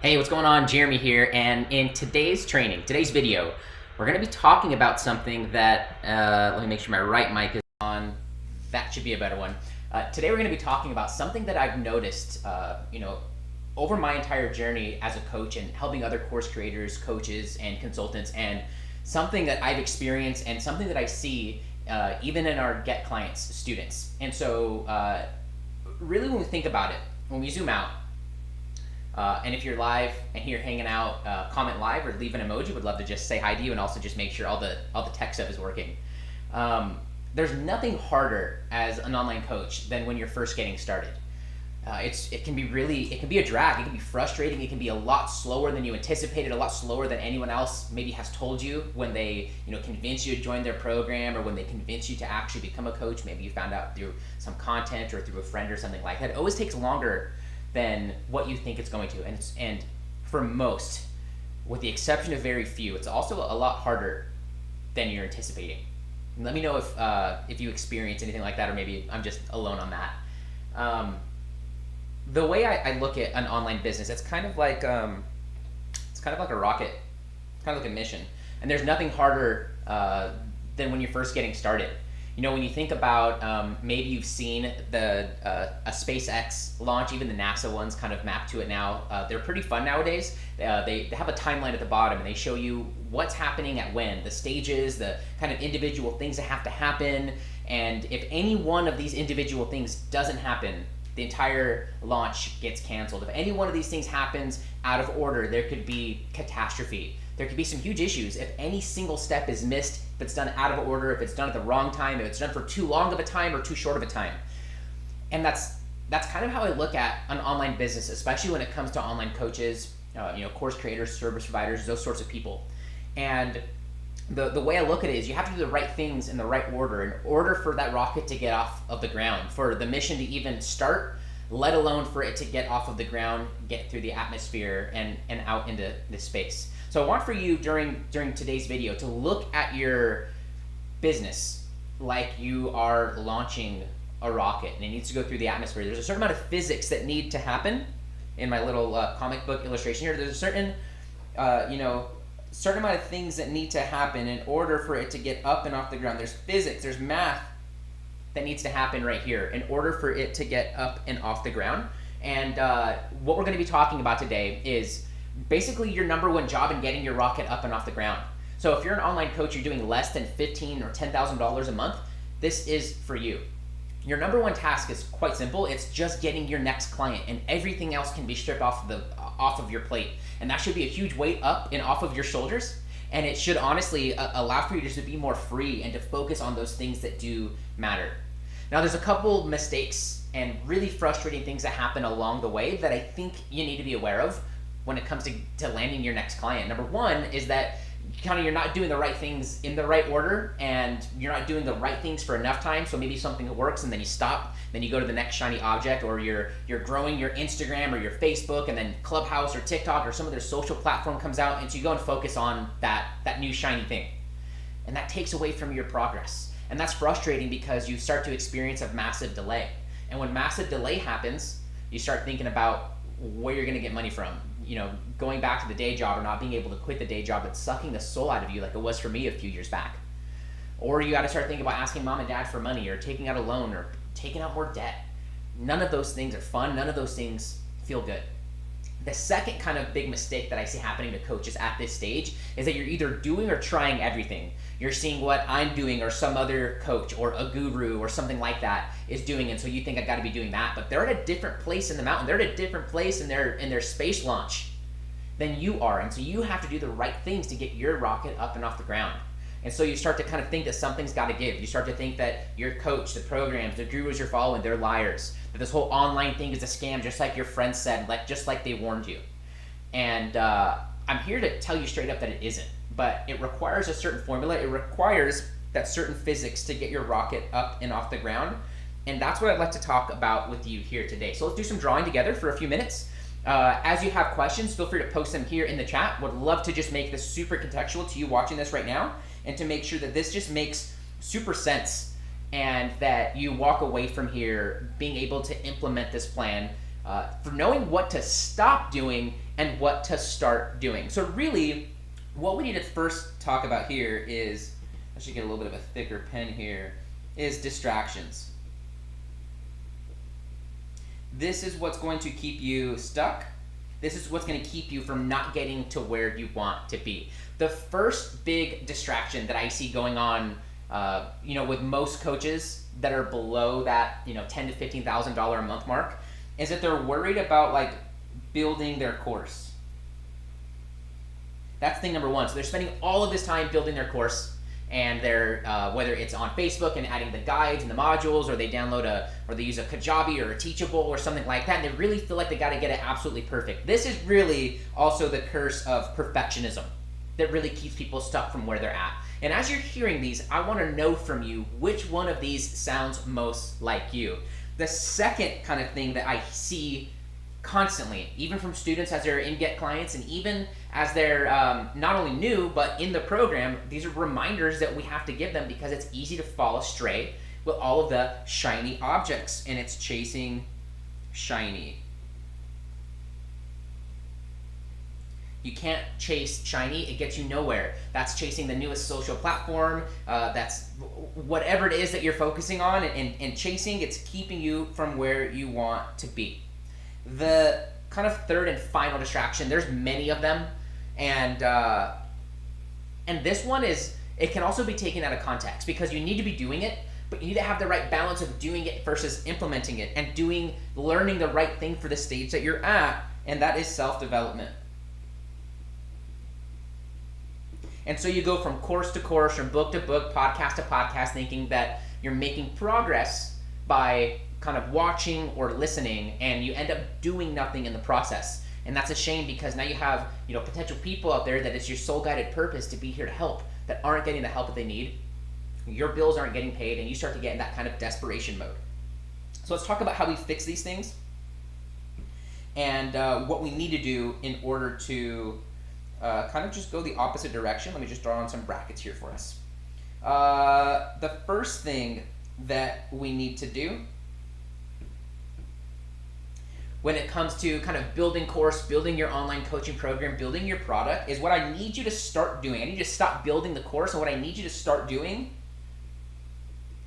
Hey, what's going on? Jeremy here, and in today's video, we're going to be talking about something that, let me make sure my right mic is on. That should be a better one. Today we're going to be talking about something that I've noticed, over my entire journey as a coach and helping other course creators, coaches, and consultants, and something that I've experienced and something that I see even in our Get Clients students. And so, really when we think about it, when we zoom out, and if you're live and here hanging out, comment live or leave an emoji. Would love to just say hi to you and also just make sure all the tech stuff is working. There's nothing harder as an online coach than when you're first getting started. It can be a drag. It can be frustrating. It can be a lot slower than you anticipated, a lot slower than anyone else maybe has told you when they convince you to join their program, or when they convince you to actually become a coach. Maybe you found out through some content or through a friend or something like that. It always takes longer than what you think it's going to, and for most, with the exception of very few, it's also a lot harder than you're anticipating. And let me know if you experience anything like that, or maybe I'm just alone on that. The way I look at an online business, it's kind of like a rocket, kind of like a mission, and there's nothing harder than when you're first getting started. When you think about, maybe you've seen a SpaceX launch, even the NASA ones kind of map to it now. They're pretty fun nowadays. They have a timeline at the bottom, and they show you what's happening at when, the stages, the kind of individual things that have to happen. And if any one of these individual things doesn't happen, the entire launch gets canceled. If any one of these things happens out of order, there could be catastrophe. There could be some huge issues if any single step is missed, if it's done out of order, if it's done at the wrong time, if it's done for too long of a time or too short of a time. And that's kind of how I look at an online business, especially when it comes to online coaches, course creators, service providers, those sorts of people. And the way I look at it is you have to do the right things in the right order in order for that rocket to get off of the ground, for the mission to even start, let alone for it to get off of the ground, get through the atmosphere and out into the space. So I want for you during today's video to look at your business like you are launching a rocket, and it needs to go through the atmosphere. There's a certain amount of physics that need to happen. In my little comic book illustration here, there's a certain certain amount of things that need to happen in order for it to get up and off the ground. There's physics, there's math that needs to happen right here in order for it to get up and off the ground. And what we're going to be talking about today is basically your number one job in getting your rocket up and off the ground. So if you're an online coach, you're doing less than $15,000 or $10,000 a month, this is for you. Your number one task is quite simple. It's just getting your next client, and everything else can be stripped off of your plate. And that should be a huge weight up and off of your shoulders. And it should honestly allow for you just to be more free and to focus on those things that do matter. Now, there's a couple mistakes and really frustrating things that happen along the way that I think you need to be aware of when it comes to landing your next client. Number one is that you're not doing the right things in the right order, and you're not doing the right things for enough time. So maybe something works and then you stop, then you go to the next shiny object, or you're growing your Instagram or your Facebook, and then Clubhouse or TikTok or some other social platform comes out, and so you go and focus on that new shiny thing. And that takes away from your progress. And that's frustrating because you start to experience a massive delay. And when massive delay happens, you start thinking about where you're gonna get money from. Going back to the day job, or not being able to quit the day job that's sucking the soul out of you like it was for me a few years back. Or you got to start thinking about asking mom and dad for money, or taking out a loan, or taking out more debt. None of those things are fun. None of those things feel good. The second kind of big mistake that I see happening to coaches at this stage is that you're either doing or trying everything. You're seeing what I'm doing, or some other coach or a guru or something like that is doing, and so you think I got to be doing that. But they're at a different place in the mountain. They're at a different place in their space launch than you are, and so you have to do the right things to get your rocket up and off the ground. And so you start to kind of think that something's got to give. You start to think that your coach, the programs, the gurus you're following, they're liars. That this whole online thing is a scam, just like your friends said, just like they warned you. And I'm here to tell you straight up that it isn't. But it requires a certain formula. It requires that certain physics to get your rocket up and off the ground. And that's what I'd like to talk about with you here today. So let's do some drawing together for a few minutes. As you have questions, feel free to post them here in the chat. Would love to just make this super contextual to you watching this right now, and to make sure that this just makes super sense, and that you walk away from here being able to implement this plan for knowing what to stop doing and what to start doing. So really, what we need to first talk about here is, I should get a little bit of a thicker pen here, is distractions. This is what's going to keep you stuck. This is what's going to keep you from not getting to where you want to be. The first big distraction that I see going on, with most coaches that are below that, $10,000 to $15,000 a month mark, is that they're worried about like building their course. That's thing number one. So they're spending all of this time building their course, and they're whether it's on Facebook and adding the guides and the modules, or they use a Kajabi or a Teachable or something like that, and they really feel like they got to get it absolutely perfect. This is really also the curse of perfectionism that really keeps people stuck from where they're at. And as you're hearing these, I want to know from you which one of these sounds most like you. The second kind of thing that I see constantly, even from students as they're in-get clients, and even as they're not only new, but in the program, these are reminders that we have to give them, because it's easy to fall astray with all of the shiny objects, and it's chasing shiny. You can't chase shiny, it gets you nowhere. That's chasing the newest social platform, that's whatever it is that you're focusing on and chasing, it's keeping you from where you want to be. The kind of third and final distraction, there's many of them, and this one it can also be taken out of context, because you need to be doing it, but you need to have the right balance of doing it versus implementing it, and learning the right thing for the stage that you're at, and that is self-development. And so you go from course to course, from book to book, podcast to podcast, thinking that you're making progress by kind of watching or listening, and you end up doing nothing in the process. And that's a shame, because now you have potential people out there that it's your sole guided purpose to be here to help, that aren't getting the help that they need. Your bills aren't getting paid, and you start to get in that kind of desperation mode. So let's talk about how we fix these things, and what we need to do in order to kind of just go the opposite direction. Let me just draw on some brackets here for us. The first thing that we need to do when it comes to kind of building course, building your online coaching program, building your product, is what I need you to start doing. I need you to stop building the course, and what I need you to start doing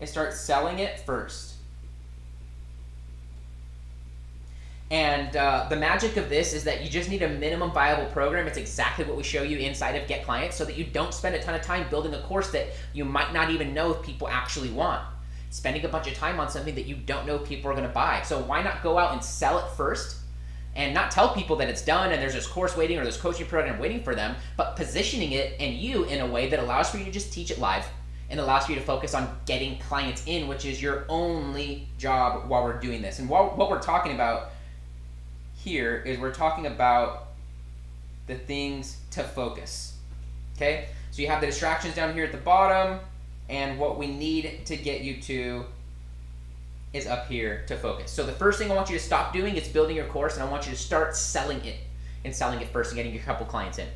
is start selling it first. And the magic of this is that you just need a minimum viable program. It's exactly what we show you inside of Get Clients, so that you don't spend a ton of time building a course that you might not even know if people actually want. Spending a bunch of time on something that you don't know if people are going to buy. So why not go out and sell it first, and not tell people that it's done and there's this course waiting or this coaching program waiting for them, but positioning it and you in a way that allows for you to just teach it live, and allows for you to focus on getting clients in, which is your only job while we're doing this. And what we're talking about here is we're talking about the things to focus. Okay, so you have the distractions down here at the bottom, and what we need to get you to is up here to focus. So the first thing I want you to stop doing is building your course, and I want you to start selling it, and selling it first, and getting a couple clients in.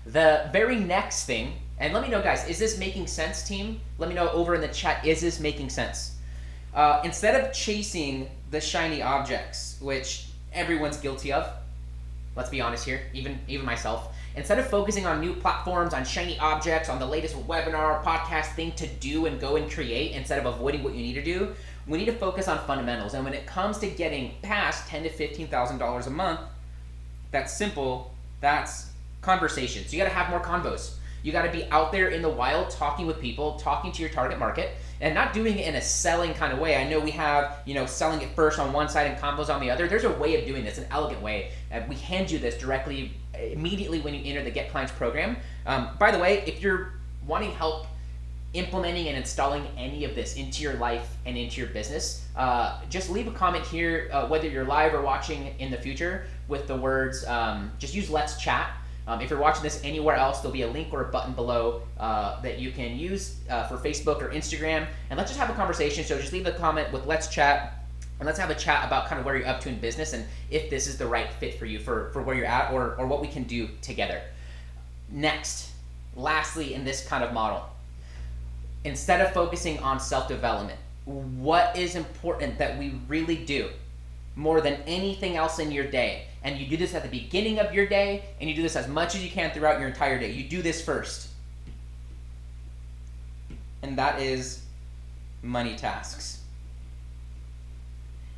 The very next thing, and let me know, guys, is this making sense, team? Let me know over in the chat, is this making sense? Instead of chasing the shiny objects, which everyone's guilty of, let's be honest here, even myself, instead of focusing on new platforms, on shiny objects, on the latest webinar, podcast thing to do and go and create, instead of avoiding what you need to do, we need to focus on fundamentals. And when it comes to getting past $10,000 to $15,000 a month, that's simple. That's conversations. You got to have more convos. You got to be out there in the wild, talking with people, talking to your target market, and not doing it in a selling kind of way. I know we have, selling it first on one side and combos on the other. There's a way of doing this, an elegant way. We hand you this directly, immediately when you enter the Get Clients program. By the way, if you're wanting help implementing and installing any of this into your life and into your business, just leave a comment here, whether you're live or watching in the future, with the words, just use Let's Chat. If you're watching this anywhere else, there'll be a link or a button below that you can use for Facebook or Instagram. And let's just have a conversation. So just leave a comment with Let's Chat, and let's have a chat about kind of where you're up to in business, and if this is the right fit for you for where you're at, or what we can do together. Next, lastly, in this kind of model, instead of focusing on self-development, what is important that we really do more than anything else in your day. And you do this at the beginning of your day, and you do this as much as you can throughout your entire day. You do this first. And that is money tasks.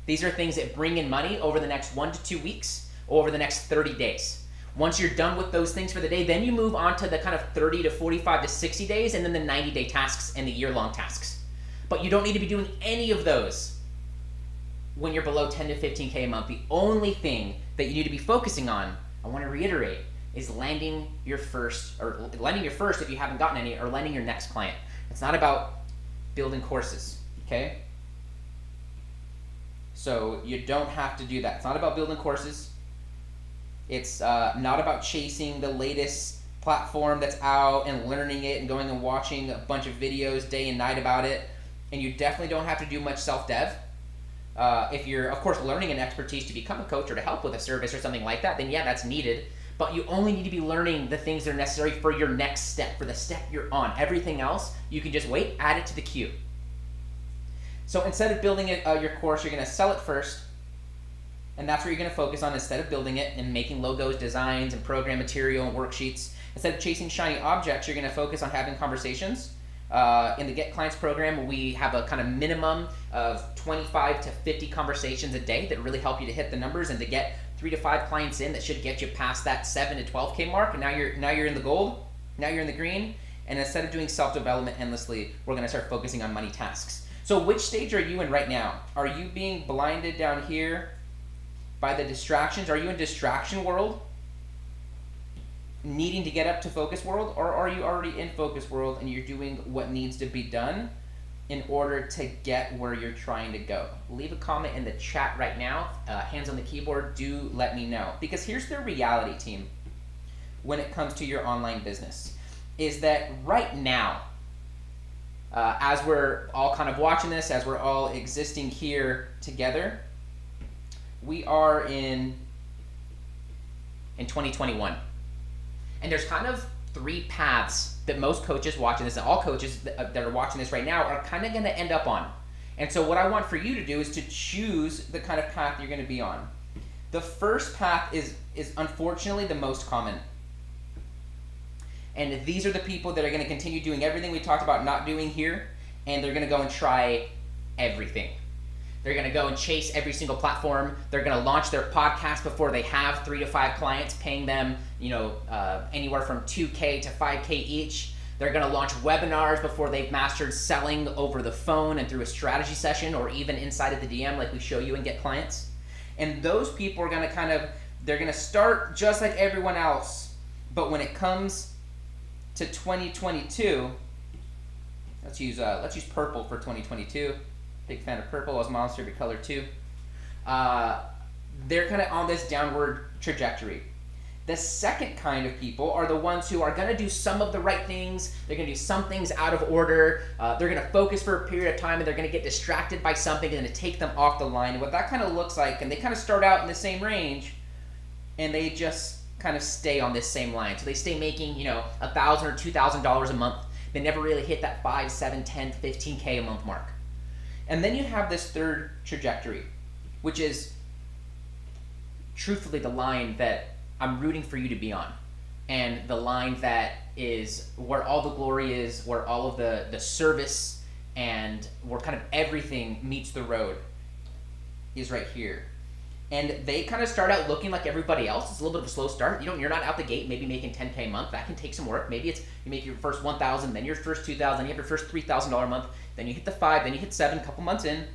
These are things that bring in money over the next 1 to 2 weeks, or over the next 30 days. Once you're done with those things for the day, then you move on to the kind of 30 to 45 to 60 days, and then the 90-day tasks and the year-long tasks. But you don't need to be doing any of those when you're below 10 to 15K a month. The only thing that you need to be focusing on, I want to reiterate, is landing your first if you haven't gotten any, or landing your next client. It's not about building courses, okay? So you don't have to do that. It's not about building courses. It's not about chasing the latest platform that's out and learning it and going and watching a bunch of videos day and night about it. And you definitely don't have to do much self-dev. If you're, of course, learning an expertise to become a coach or to help with a service or something like that, then yeah, that's needed. But you only need to be learning the things that are necessary for your next step, for the step you're on. Everything else, you can just wait, add it to the queue. So instead of building your course, you're going to sell it first. And that's where you're going to focus on instead of building it and making logos, designs, and program material and worksheets. Instead of chasing shiny objects, you're going to focus on having conversations. In the Get Clients program, we have a kind of minimum of 25 to 50 conversations a day that really help you to hit the numbers and to get 3 to 5 clients in that should get you past that 7 to 12K mark. And now you're in the gold, now you're in the green. And instead of doing self-development endlessly, we're going to start focusing on money tasks. So which stage are you in right now? Are you being blinded down here by the distractions? Are you in distraction world, needing to get up to focus world, or are you already in focus world and you're doing what needs to be done in order to get where you're trying to go? Leave a comment in the chat right now. Hands on the keyboard, do let me know. Because here's the reality, team, when it comes to your online business, is that right now, as we're all kind of watching this, as we're all existing here together, we are in 2021. And there's kind of 3 paths that most coaches watching this, and all coaches that are watching this right now, are kind of going to end up on. And so what I want for you to do is to choose the kind of path you're going to be on. The first path is unfortunately the most common. And these are the people that are going to continue doing everything we talked about not doing here, and they're going to go and try everything. They're going to go and chase every single platform. They're going to launch their podcast before they have 3 to 5 clients, paying them, anywhere from 2K to 5K each. They're going to launch webinars before they've mastered selling over the phone and through a strategy session, or even inside of the DM like we show you and Get Clients. And those people are going to they're going to start just like everyone else. But when it comes to 2022, let's use purple for 2022. Big fan of purple as mom's favorite color too. They're kind of on this downward trajectory. The second kind of people are the ones who are going to do some of the right things. They're going to do some things out of order. They're going to focus for a period of time, and they're going to get distracted by something and to take them off the line. And what that kind of looks like, and they kind of start out in the same range, and they just kind of stay on this same line. So they stay making, $1,000 or $2,000 a month. They never really hit that 5, 7, 10, 15K a month mark. And then you have this third trajectory, which is truthfully the line that I'm rooting for you to be on. And the line that is where all the glory is, where all of the service and where kind of everything meets the road is right here. And they kind of start out looking like everybody else. It's a little bit of a slow start. You're not out the gate maybe making 10K a month. That can take some work. Maybe it's you make your first 1,000, then your first 2,000, you have your first $3,000 a month, then you hit the 5, then you hit 7, a couple months in.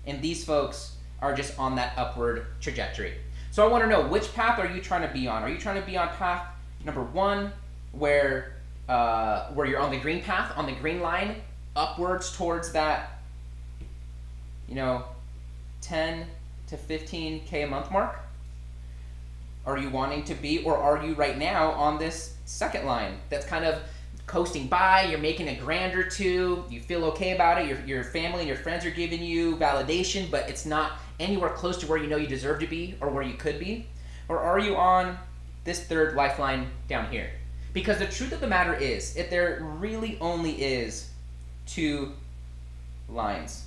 And these folks are just on that upward trajectory. So I want to know, which path are you trying to be on? Are you trying to be on path number 1, where you're on the green path, on the green line, upwards towards that, 10 to 15K a month mark? Are you wanting to be, or are you right now on this second line that's kind of coasting by? You're making $1,000 or $2,000, you feel okay about it, your family and your friends are giving you validation, but it's not anywhere close to where you deserve to be or where you could be? Or are you on this third lifeline down here? Because the truth of the matter is, if there really only is 2 lines,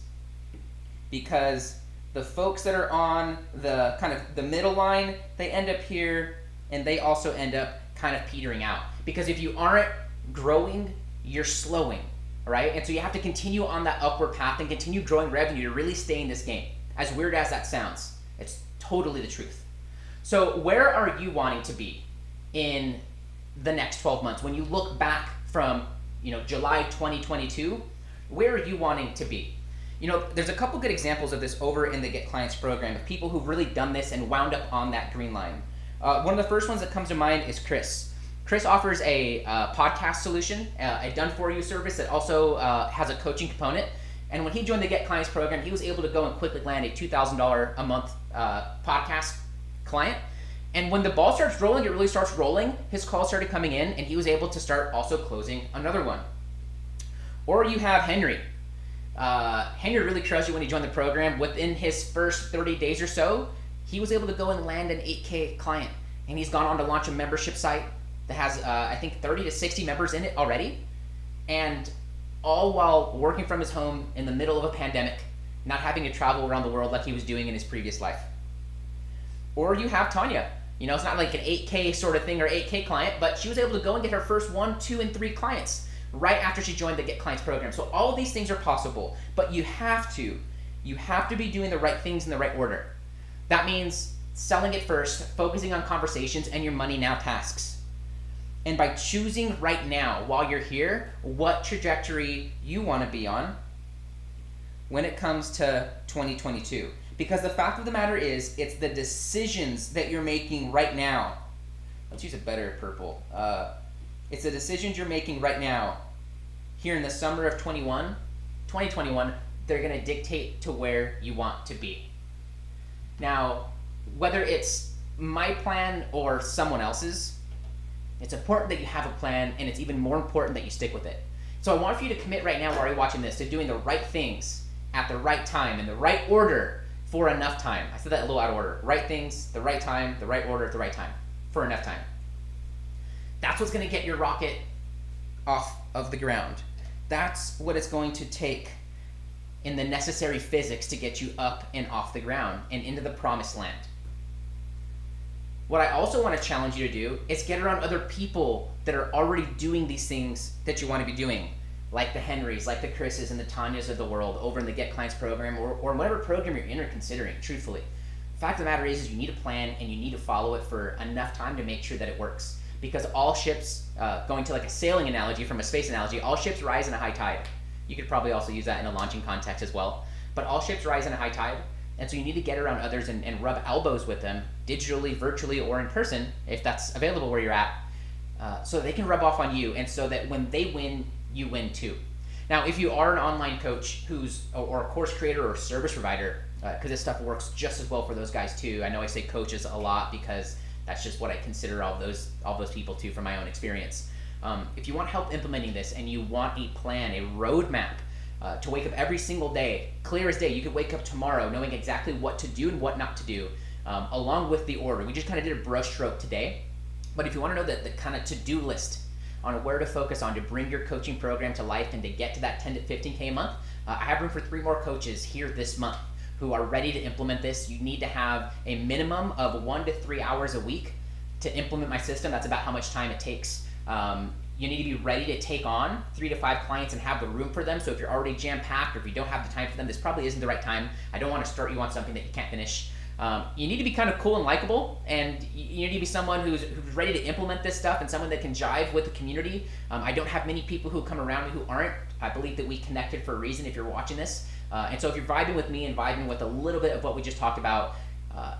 because The folks that are on the kind of the middle line, they end up here, and they also end up kind of petering out. Because if you aren't growing, you're slowing, right? And so you have to continue on that upward path and continue growing revenue to really stay in this game. As weird as that sounds, it's totally the truth. So where are you wanting to be in the next 12 months? When you look back from, July 2022, where are you wanting to be? There's a couple good examples of this over in the Get Clients program of people who've really done this and wound up on that green line. One of the first ones that comes to mind is Chris. Chris offers a podcast solution, a done-for-you service that also has a coaching component. And when he joined the Get Clients program, he was able to go and quickly land a $2,000 a month podcast client. And when the ball starts rolling, it really starts rolling. His calls started coming in, and he was able to start also closing another one. Or you have Henry. Henry really crushed it when he joined the program. Within his first 30 days or so, he was able to go and land an 8K client. And he's gone on to launch a membership site that has, I think, 30 to 60 members in it already. And all while working from his home in the middle of a pandemic, not having to travel around the world like he was doing in his previous life. Or you have Tanya. It's not like an 8K sort of thing or 8K client, but she was able to go and get her first 1, 2, and 3 clients right after she joined the Get Clients program. So all of these things are possible, but you have to be doing the right things in the right order. That means selling it first, focusing on conversations and your money now tasks. And by choosing right now, while you're here, what trajectory you want to be on when it comes to 2022. Because the fact of the matter is, it's the decisions that you're making right now. Let's use a better purple. It's the decisions you're making right now, here in the summer of 2021, they're going to dictate to where you want to be. Now, whether it's my plan or someone else's, it's important that you have a plan, and it's even more important that you stick with it. So I want for you to commit right now while you're watching this to doing the right things at the right time, in the right order, for enough time. I said that a little out of order. Right things, the right time, the right order at the right time, for enough time. That's what's going to get your rocket off of the ground. That's what it's going to take in the necessary physics to get you up and off the ground and into the promised land. What I also want to challenge you to do is get around other people that are already doing these things that you want to be doing, like the Henrys, like the Chris's, and the Tanyas of the world over in the Get Clients program, or whatever program you're in or considering, truthfully. The fact of the matter is you need a plan, and you need to follow it for enough time to make sure that it works. Because all ships, going to like a sailing analogy from a space analogy, all ships rise in a high tide. You could probably also use that in a launching context as well. But all ships rise in a high tide, and so you need to get around others and rub elbows with them, digitally, virtually, or in person, if that's available where you're at, so that they can rub off on you, and so that when they win, you win too. Now, if you are an online coach or a course creator or service provider, because this stuff works just as well for those guys too. I know I say coaches a lot because that's just what I consider all those people too from my own experience. If you want help implementing this and you want a plan, a roadmap to wake up every single day, clear as day, you could wake up tomorrow knowing exactly what to do and what not to do, along with the order. We just kind of did a brush stroke today, but if you want to know the kind of to-do list on where to focus on to bring your coaching program to life and to get to that 10 to 15K a month, I have room for 3 more coaches here this month who are ready to implement this. You need to have a minimum of 1 to 3 hours a week to implement my system. That's about how much time it takes. You need to be ready to take on 3 to 5 clients and have the room for them. So if you're already jam-packed or if you don't have the time for them, this probably isn't the right time. I don't want to start you on something that you can't finish. You need to be kind of cool and likable, and you need to be someone who's ready to implement this stuff and someone that can jive with the community. I don't have many people who come around me who aren't. I believe that we connected for a reason if you're watching this. And so if you're vibing with me and vibing with a little bit of what we just talked about,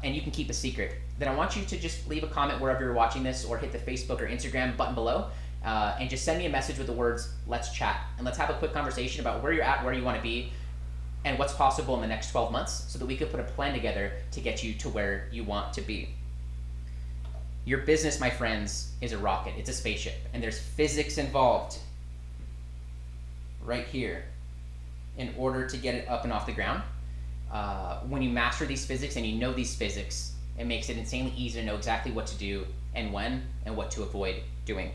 and you can keep a secret, then I want you to just leave a comment wherever you're watching this, or hit the Facebook or Instagram button below, and just send me a message with the words, "Let's chat," and let's have a quick conversation about where you're at, where you want to be, and what's possible in the next 12 months so that we could put a plan together to get you to where you want to be. Your business, my friends, is a rocket. It's a spaceship, and there's physics involved right here in order to get it up and off the ground. When you master these physics and you know these physics, it makes it insanely easy to know exactly what to do and when, and what to avoid doing.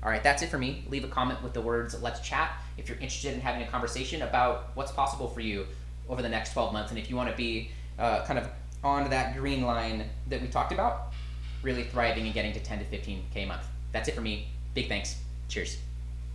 All right, that's it for me. Leave a comment with the words, "Let's chat," if you're interested in having a conversation about what's possible for you over the next 12 months. And if you want to be kind of on that green line that we talked about, really thriving and getting to 10 to 15K a month. That's it for me. Big thanks. Cheers.